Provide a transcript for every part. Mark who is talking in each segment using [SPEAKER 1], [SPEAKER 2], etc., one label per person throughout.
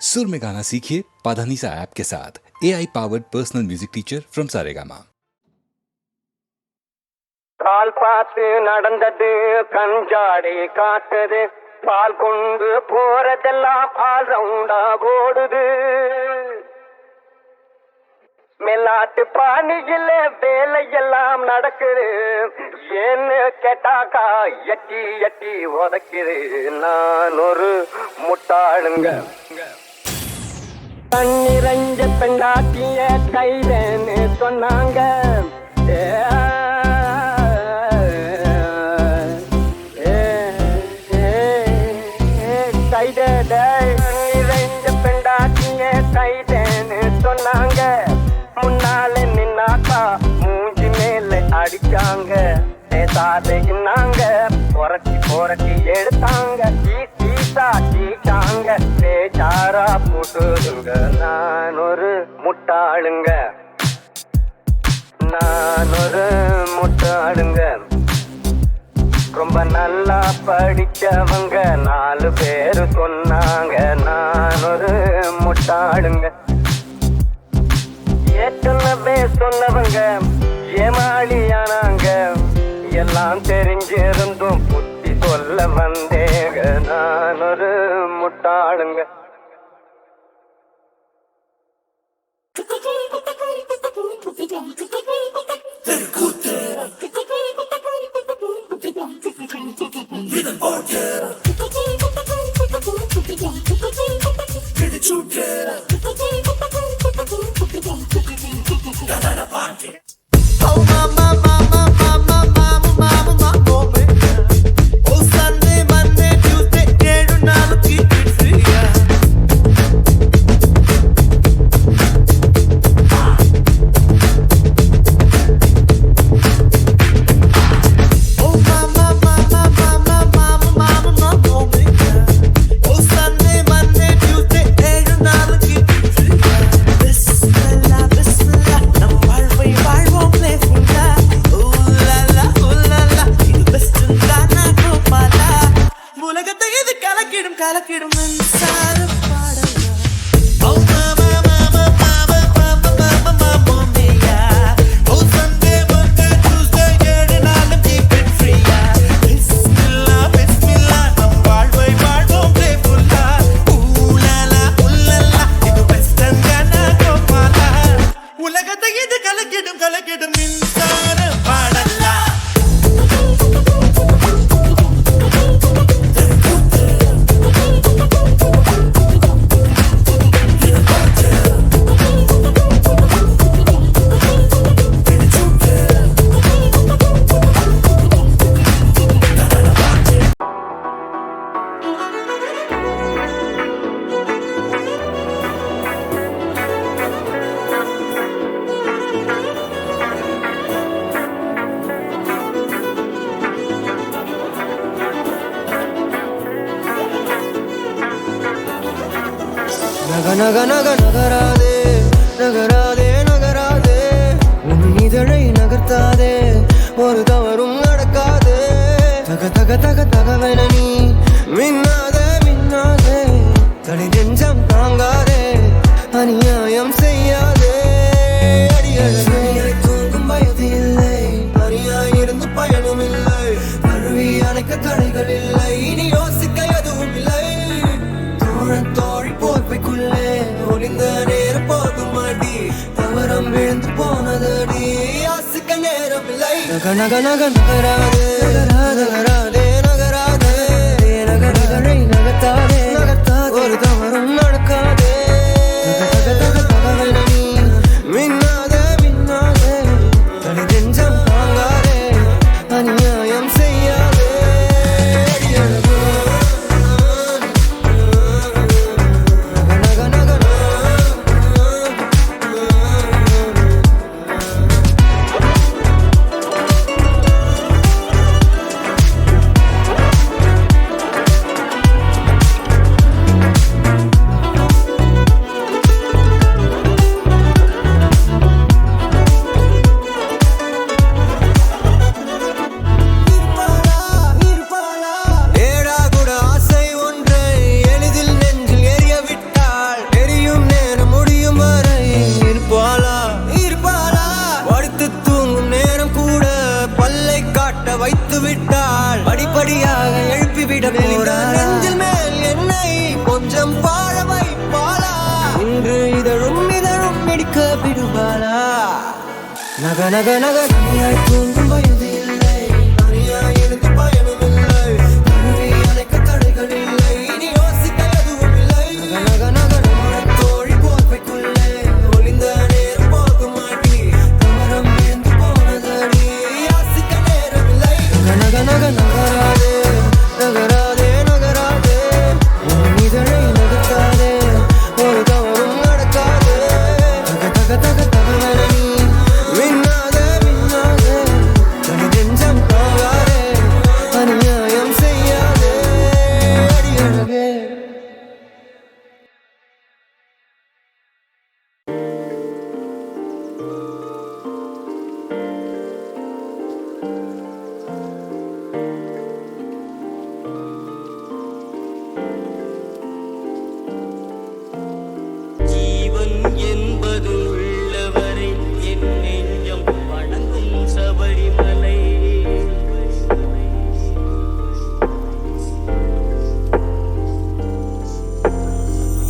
[SPEAKER 1] सुर में गाना सीखिए पाधानीसा ऐप के साथ। AI powered personal music teacher from Saregama.
[SPEAKER 2] கால் பார்த்து நடந்தது கஞ்சாடி காட்டுது, பால் கொண்டு போறதெல்லாம் ஆல் ரவுண்டா ஓடுது. மேலாட்டு பாணியில வேலையெல்லாம் நடக்குது, ஏன்னு கேட்டாக்கா எட்டி எட்டி உதைக்குது. நான் ஒரு முட்டாளுங்க, தண்ணீரஞ்ச பெண்டாட்டிய கைதேன்னு சொன்னாங்க. பெண்டாட்டிய கைதேன்னு சொன்னாங்க. முன்னால நின்னாக்கா மூஞ்சி மேல அடிச்சாங்க. சாதையினாங்க புரட்டி புரட்டி எடுத்தாங்க. சீட்டாங்க பேச்சாரா போட்டுடுங்க. நான் ஒரு முட்டாளுங்க, நான் ஒரு முட்டாளுங்க. ரொம்ப நல்லா படிச்சவங்க 4 பேரு சொன்னாங்க. நான் ஒரு முட்டாளுங்க. ஏற்கனவே சொன்னவங்க ஏமாளியானாங்க. எல்லாம் தெரிஞ்சிருந்தும் புத்தி சொல்ல வந்தேங்க. நான் ஒரு முட்டாளுங்க.
[SPEAKER 3] நகராதே நகராதே நகராதே, உன் இதழை நகர்த்தாதே, ஒரு தவறும் நடக்காதே. தக தக தக தகவென நீ மின்னாதே மின்னாதே, தனி நெஞ்சம் தாங்காதே, அநியாயம் செய்யாதே. அடியழகே தூங்கும் வயது இல்லை, தனியாயிருந்து பயனும் இல்லை, அருவி அணைக்க தடைகள் இல்லை, இனி யோசிக்க எதுவும் இல்லை. தோழன் தோழி போர்வைக்குள்ளே ஒளிந்த நேரம் போகும் அடி, தவறம் விழுந்து போனதடி, ஆசிக்க நேரம் இல்லை. நக நக நக நகராதே நகராதே நகராதே, நகரகளை நகர்த்தாதே, ஒரு தவறும் நடக்காதே. தகவனி மின்னாதே மின்னாதே, தனி நெஞ்சம் தாங்காதே, அநியாயம் செய்யாதே. நக நக நக நகையாய் தூங்கும் வயது இல்லை, தனியாய் இருந்து பயனும் இல்லை, தழுவி அணைக்க தடைகள் இல்லை, இனி யோசிக்க எதுவும் இல்லை. நக நக நக தோழி போர்வைக்குள்ளே ஒளிந்த நேரம் போகும் மாட்டி, தவறம் விழுந்து போனதடி யாசிக்க நேரமில்லை. நக நக நகராதே நகராதே நகராதே, உன் இதழை நகர்த்தாதே, ஒரு தவறும் நடக்காதே. தக தக தக தகவலை மின்னாதே மின்னாதே, தனி நெஞ்சம் தாங்காதே, அநியாயம் செய்யாதே அடியழகே.
[SPEAKER 4] ஜீவன் என்பது உள்ளவரை என் நெஞ்சம் வணங்கும் சபரிமலை.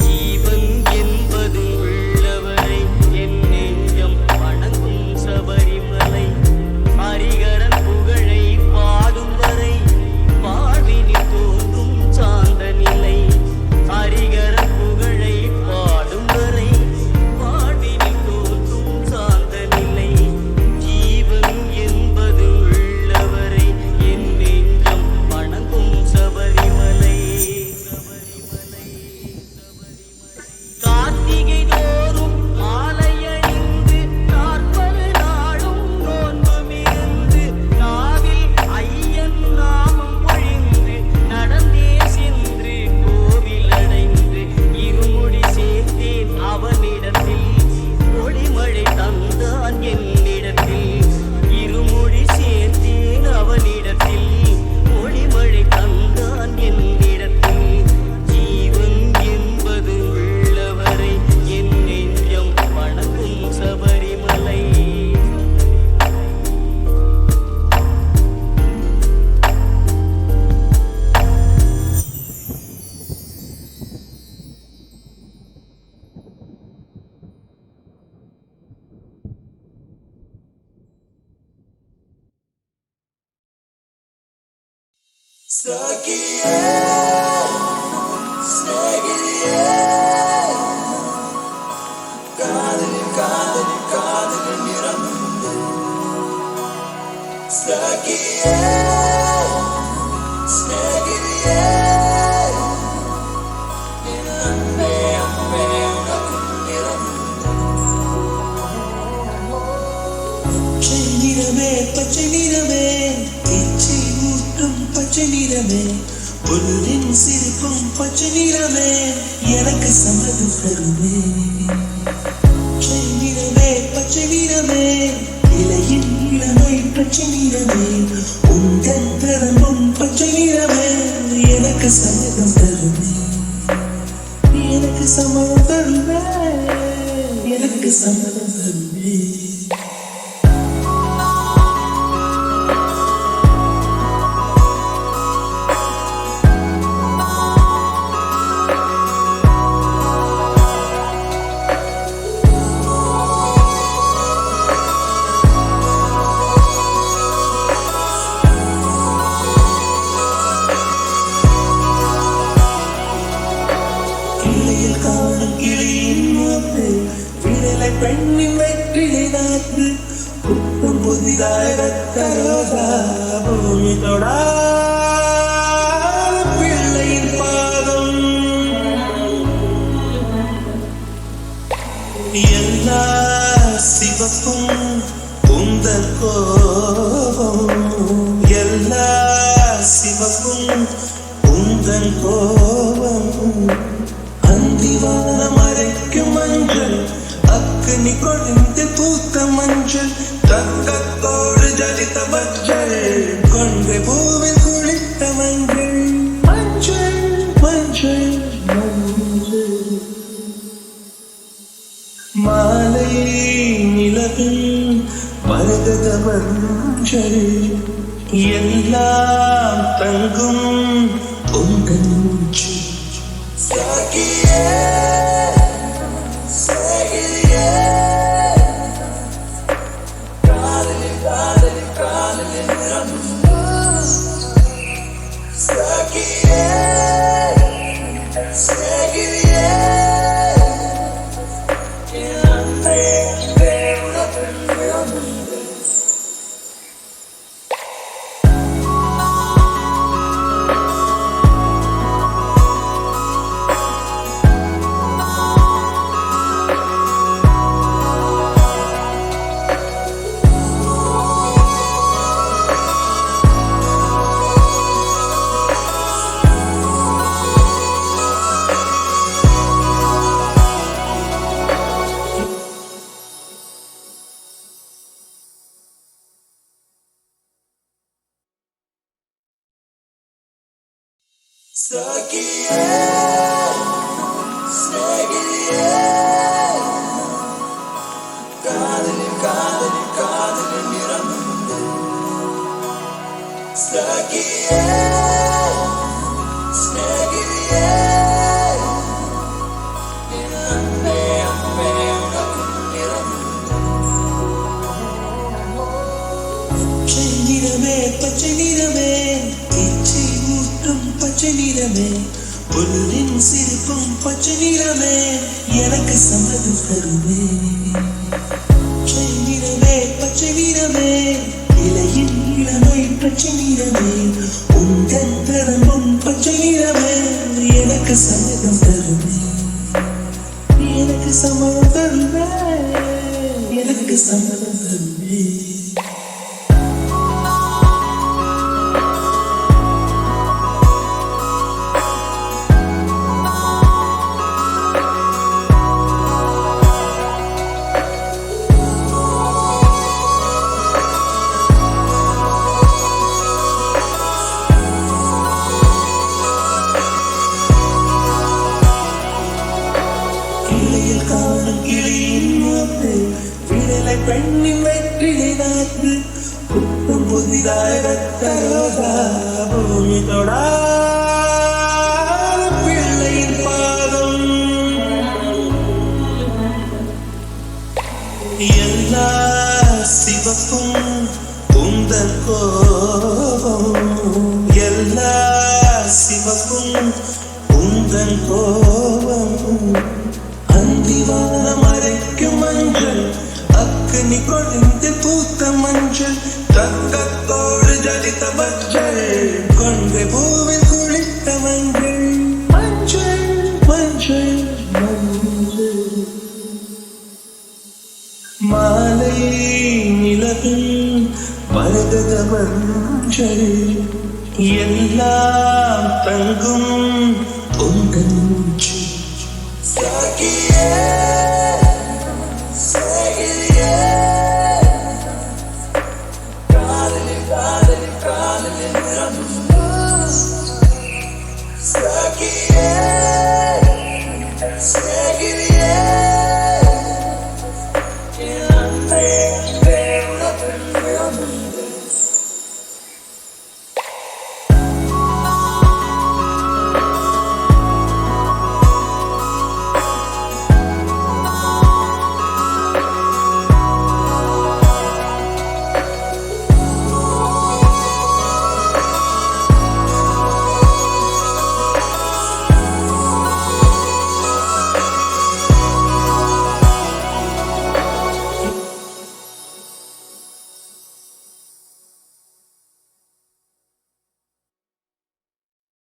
[SPEAKER 4] ஜீவன் என்பது உள்ளவரை என் நெஞ்சம் வணங்கும் சபரிமலை. ஹரிகரன் புகழை பாடும் வரை வாழ்வினில் தோன்றும் சாந்த நிலை. ஹரிகரன் புகழை பாடும் வரை வாழ்வினில் தோன்றும் சாந்த நிலை. ஜீவன் என்பது உள்ளவரை என் நெஞ்சம் வணங்கும் சபரிமலை. கார்த்திகை தோறும் மாலை அணிந்து 40 நாளும் நோன்புமிருந்து, நாவில் ஐயன் நாமம் பொழிந்து, நடந்தே சென்று கோவில் அடைந்து, இருமுடி சேர்த்தேன் அவனிடத்தில், ஒளிமழை தந்தான் என்னிடத்தில். இருமுடி சேர்த்தேன் அவனிடத்தில், ஒளிமழை தந்தான் என்னிடத்தில். ஜீவன் என்பது உள்ளவரை என் நெஞ்சம் வணங்கும் சபரிமலை.
[SPEAKER 5] பச்சை நிறமே பச்சை நிறமே, இச்சை ஊட்டும் பச்சை நிறமே, பொருளின் சிரிப்பும் பச்சை நிறமே, எனக்கு சம்மதம் தருமே. பச்சை நிறமே பச்சை நிறமே, இலையின் இளமை பச்சை நிறமே, உந்தன் தரமும் பச்சை நிறமே, எனக்கு சம்மதம் தருமே. எனக்கு சம்மதம் தருமே, எனக்கு சம்மதம் தருமே. கிளையில் காணும் கிளியின் மூக்கு, விரலை பெண்ணின் வெற்றிலை நாக்கு, புத்தம் புதிதாய ரத்தரோசா, பூமி தொடா பிள்ளையின் பாதம். எல்லா சிவப்பும் உந்தன் கோபம், எல்லா சிவப்பும் உந்தன் கோபம். அந்திவானம் அரைக்கும் மஞ்சள், அக்னி கொழுந்து பூத்த மஞ்சள், ரத்தத்தோடு ஜலித்த மஞ்சள், கொன்றை பூவில் குளித்த மஞ்சள். மஞ்சள் மஞ்சள் மஞ்சள், மாலை நிலவில் மரகத மஞ்சள், எல்லாம் தங்கும் உந்தன் மூச்சு. சகியே ஸ்நேகிதியே காதலில் காதலில் காதலில் நிறமுண்டு சகியே ஸ்நேகிதியே அன்பே அன்பே உனக்கும் நிறமுண்டு செந்நிறமே பச்சை நிறமே இச்சை ஊட்டும் பச்சை நிறமே பொருளின் சிரிப்பும் பச்சை நிறமே எனக்கு சம்மதம் தருமே செந்நிறமே பச்சை நிறமே இலையின் இளமை பச்சை நிறமே உங்கள் பிறம்பும் பச்சை நிறமே எனக்கு சம்மதம் தருமே எனக்கு சம்மதம் தருமே எனக்கு சம்மதம் தருமே கிளியில் காணும் கிளியின் மூத்து விடலை பெண்ணின் வெற்றிலை நாத்து புத்தம் புதிதாய் ரத்தரோதா பூமி தொடா பிள்ளையின் பாதம் எல்லா சிவப்பும் உந்தன் கோபம் எல்லா சிவப்பும் உந்தன் கோபம் அந்திவான மறைக்கும் மஞ்சள் அக்னி கொழுந்து பூத்த மஞ்சள் தங்கத்தோடு ஜலித்த மஞ்சள் கொண்டு பூவில் குளித்த மஞ்சள் மஞ்சள் மஞ்சள் மஞ்சள் மாலை நிலவின் மரகத மஞ்சள் எல்லாம் தங்கும் பொங்கல் மூச்சு சகியே சகியே காதலில் காதலில் காதலில் நிறமுண்டு சகியே சகியே